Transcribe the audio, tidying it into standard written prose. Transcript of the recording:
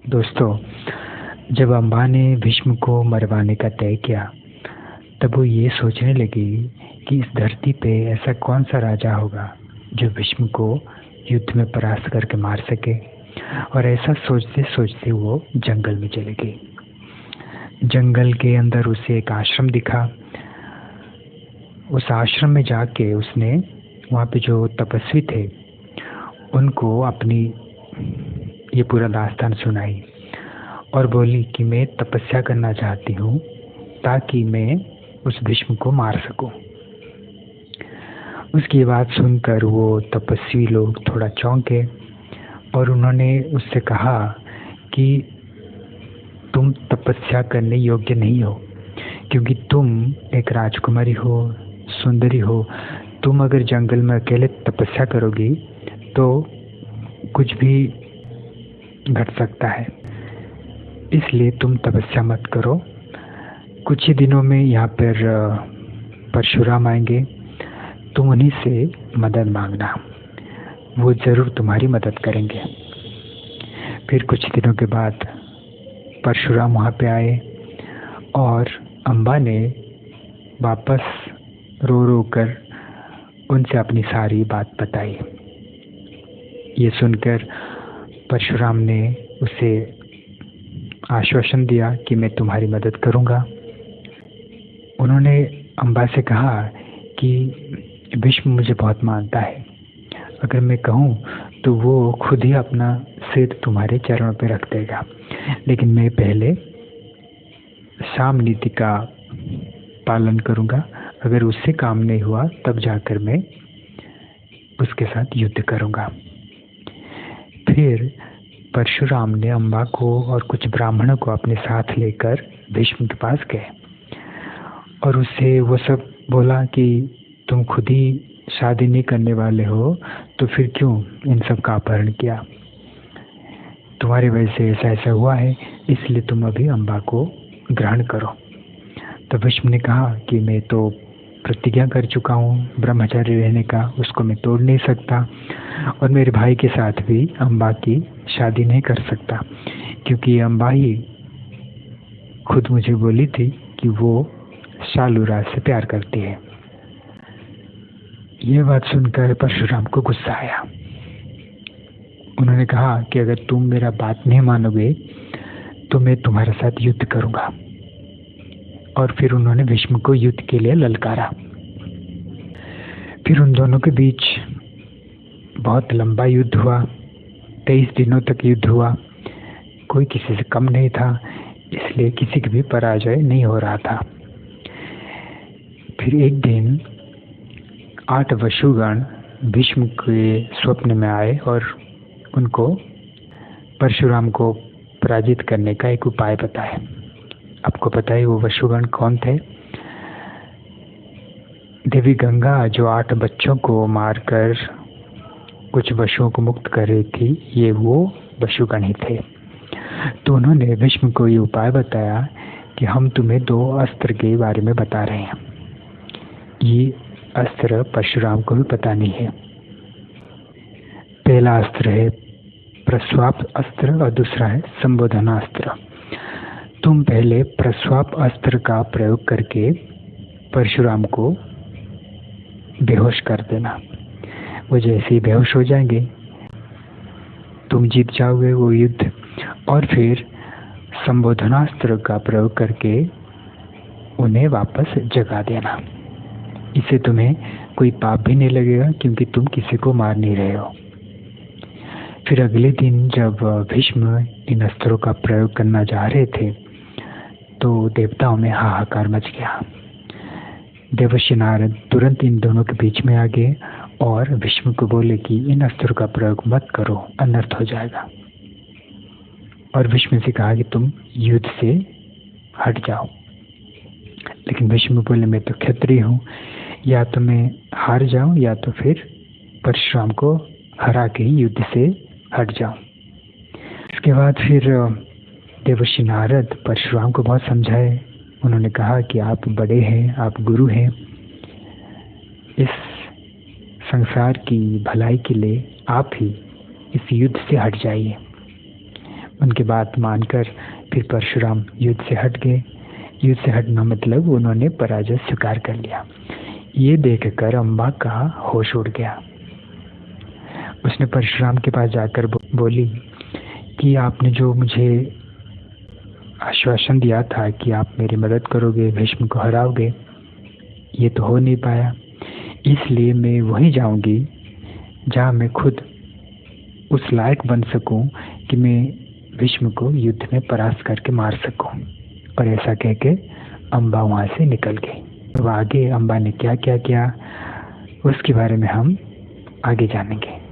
दोस्तों, जब अम्बा ने भीष्म को मरवाने का तय किया, तब वो ये सोचने लगी कि इस धरती पे ऐसा कौन सा राजा होगा जो भीष्म को युद्ध में परास्त करके मार सके। और ऐसा सोचते सोचते वो जंगल में चली गई। जंगल के अंदर उसे एक आश्रम दिखा। उस आश्रम में जाके उसने वहाँ पे जो तपस्वी थे उनको अपनी ये पूरा दास्तान सुनाई और बोली कि मैं तपस्या करना चाहती हूँ ताकि मैं उस भीष्म को मार सकूं। उसकी बात सुनकर वो तपस्वी लोग थोड़ा चौंके और उन्होंने उससे कहा कि तुम तपस्या करने योग्य नहीं हो, क्योंकि तुम एक राजकुमारी हो, सुंदरी हो। तुम अगर जंगल में अकेले तपस्या करोगी तो कुछ भी घट सकता है, इसलिए तुम तपस्या मत करो। कुछ ही दिनों में यहाँ पर परशुराम आएंगे, तुम उन्हीं से मदद मांगना, वो ज़रूर तुम्हारी मदद करेंगे। फिर कुछ दिनों के बाद परशुराम वहाँ पे आए और अम्बा ने वापस रो रो कर उनसे अपनी सारी बात बताई। ये सुनकर परशुराम ने उसे आश्वासन दिया कि मैं तुम्हारी मदद करूँगा। उन्होंने अम्बा से कहा कि भीष्म मुझे बहुत मानता है, अगर मैं कहूँ तो वो खुद ही अपना सिर तुम्हारे चरणों पर रख देगा, लेकिन मैं पहले साम नीति का पालन करूँगा। अगर उससे काम नहीं हुआ तब जाकर मैं उसके साथ युद्ध करूँगा। फिर परशुराम ने अम्बा को और कुछ ब्राह्मणों को अपने साथ लेकर भीष्म के पास गए और उससे वो सब बोला कि तुम खुद ही शादी नहीं करने वाले हो तो फिर क्यों इन सब का अपहरण किया। तुम्हारी वजह से ऐसा ऐसा हुआ है, इसलिए तुम अभी अम्बा को ग्रहण करो। तो भीष्म ने कहा कि मैं तो प्रतिज्ञा कर चुका हूँ ब्रह्मचारी रहने का, उसको मैं तोड़ नहीं सकता और मेरे भाई के साथ भी अम्बा की शादी नहीं कर सकता, क्योंकि अम्बा ही खुद मुझे बोली थी कि वो शालूराज से प्यार करती है। ये बात सुनकर परशुराम को गुस्सा आया। उन्होंने कहा कि अगर तुम मेरा बात नहीं मानोगे तो मैं तुम्हारे साथ युद्ध करूंगा। और फिर उन्होंने भीष्म को युद्ध के लिए ललकारा। फिर उन दोनों के बीच बहुत लंबा युद्ध हुआ। 23 दिनों तक युद्ध हुआ। कोई किसी से कम नहीं था, इसलिए किसी की भी पराजय नहीं हो रहा था। फिर एक दिन 8 वशुगण भीष्म के स्वप्न में आए और उनको परशुराम को पराजित करने का एक उपाय बताया। आपको पता है वो वशुगण कौन थे? देवी गंगा जो 8 बच्चों को मारकर कुछ वशुओं को मुक्त कर रही थी, ये वो वशुगण ही थे। तो उन्होंने भीष्म को ये उपाय बताया कि हम तुम्हें 2 अस्त्र के बारे में बता रहे हैं। ये अस्त्र परशुराम को भी पता नहीं है। पहला अस्त्र है प्रस्वाप अस्त्र और दूसरा है संबोधनास्त्र। तुम पहले प्रस्वाप अस्त्र का प्रयोग करके परशुराम को बेहोश कर देना। वो जैसे ही बेहोश हो जाएंगे तुम जीत जाओगे वो युद्ध। और फिर संबोधनास्त्र का प्रयोग करके उन्हें वापस जगा देना। इससे तुम्हें कोई पाप भी नहीं लगेगा, क्योंकि तुम किसी को मार नहीं रहे हो। फिर अगले दिन जब भीष्म इन अस्त्रों का प्रयोग करना जा रहे थे तो देवताओं में हाहाकार मच गया। देवर्षि नारद तुरंत इन दोनों के बीच में आ गए और भीष्म को बोले कि इन अस्त्रों का प्रयोग मत करो, अनर्थ हो जाएगा। और भीष्म से कहा कि तुम युद्ध से हट जाओ। लेकिन भीष्म बोले मैं तो क्षत्रिय हूँ, या तो मैं हार जाऊं या तो फिर परशुराम को हरा के ही युद्ध से हट जाऊं। इसके बाद फिर देवर्षि नारद परशुराम को बहुत समझाए। उन्होंने कहा कि आप बड़े हैं, आप गुरु हैं, इस संसार की भलाई के लिए आप ही इस युद्ध से हट जाइए। उनकी बात मानकर फिर परशुराम युद्ध से हट गए। युद्ध से हटना मतलब उन्होंने पराजय स्वीकार कर लिया। ये देखकर अम्बा का होश उड़ गया। उसने परशुराम के पास जाकर बोली कि आपने जो मुझे आश्वासन दिया था कि आप मेरी मदद करोगे, भीष्म को हराओगे, ये तो हो नहीं पाया। इसलिए मैं वहीं जाऊंगी जहाँ मैं खुद उस लायक बन सकूं कि मैं भीष्म को युद्ध में परास्त करके मार सकूं। और ऐसा कह के अम्बा वहाँ से निकल गई। तो आगे अम्बा ने क्या क्या किया उसके बारे में हम आगे जानेंगे।